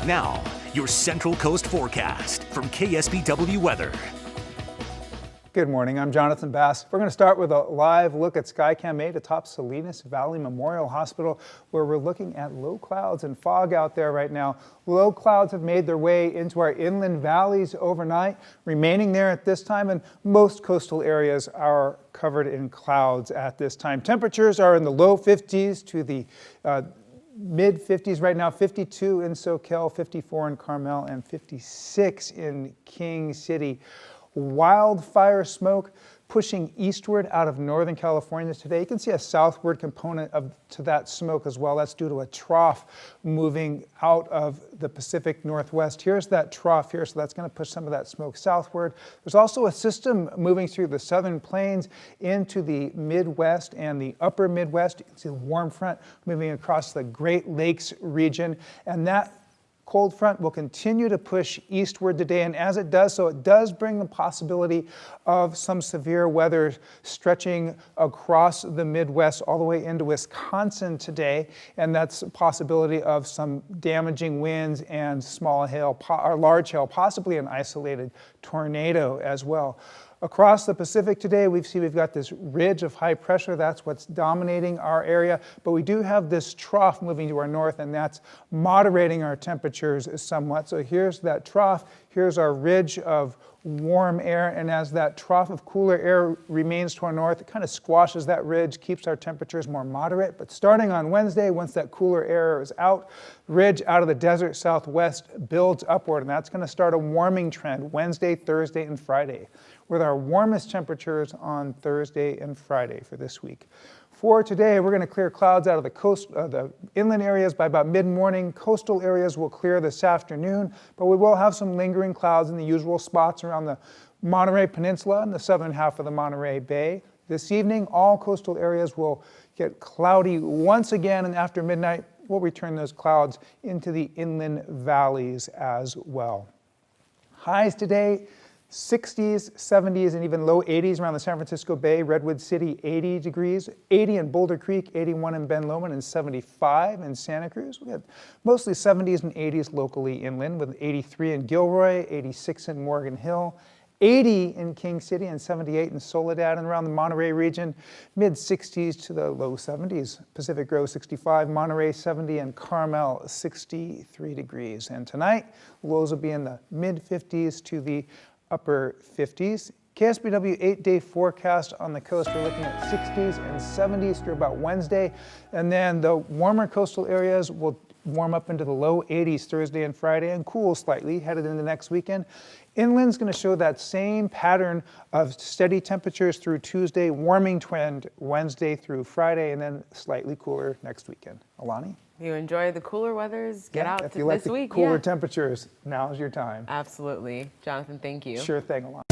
Now, your Central Coast forecast from KSBW Weather. Good morning, I'm Jonathan Bass. We're going to start with a live look at Skycam 8 atop Salinas Valley Memorial Hospital, where we're looking at low clouds and fog out there right now. Low clouds have made their way into our inland valleys overnight, remaining there at this time, and most coastal areas are covered in clouds at this time. Temperatures are in the low 50s to the mid 50s right now, 52 in Soquel, 54 in Carmel, and 56 in King City. Wildfire smoke pushing eastward out of Northern California today. You can see a southward component to that smoke as well. That's due to a trough moving out of the Pacific Northwest. Here's that trough here, so that's going to push some of that smoke southward. There's also a system moving through the southern plains into the Midwest and the upper Midwest. You can see the warm front moving across the Great Lakes region, and that cold front will continue to push eastward today, and as it does so, it does bring the possibility of some severe weather stretching across the Midwest all the way into Wisconsin today, and that's a possibility of some damaging winds and small hail or large hail, possibly an isolated tornado as well. Across the Pacific today, we've got this ridge of high pressure. That's what's dominating our area. But we do have this trough moving to our north, and that's moderating our temperatures somewhat. So here's that trough. Here's our ridge of warm air. And as that trough of cooler air remains to our north, it kind of squashes that ridge, keeps our temperatures more moderate. But starting on Wednesday, once that cooler air is out, ridge out of the desert southwest builds upward. And that's going to start a warming trend Wednesday, Thursday, and Friday, with our warmest temperatures on Thursday and Friday for this week. For today, we're going to clear clouds out of the coast, the inland areas by about mid-morning. Coastal areas will clear this afternoon, but we will have some lingering clouds in the usual spots around the Monterey Peninsula and the southern half of the Monterey Bay. This evening, all coastal areas will get cloudy once again, and after midnight, we'll return those clouds into the inland valleys as well. Highs today: 60s, 70s, and even low 80s around the San Francisco Bay. Redwood City, 80 degrees, 80 in Boulder Creek, 81 in Ben Lomond, and 75 in Santa Cruz. We have mostly 70s and 80s locally inland, with 83 in Gilroy, 86 in Morgan Hill, 80 in King City, and 78 in Soledad, and around the Monterey region, mid 60s to the low 70s. Pacific Grove 65, Monterey 70, and Carmel 63 degrees. And tonight, lows will be in the mid 50s to the upper 50s. KSBW 8-day forecast on the coast, we're looking at 60s and 70s through about Wednesday. And then the warmer coastal areas will warm up into the low 80s Thursday and Friday and cool slightly headed into next weekend. Inland's going to show that same pattern of steady temperatures through Tuesday, warming trend Wednesday through Friday, and then slightly cooler next weekend. Alani? You enjoy the cooler weathers, get out if you like this week. Cooler temperatures, now's your time. Absolutely. Jonathan, thank you. Sure thing, Alani.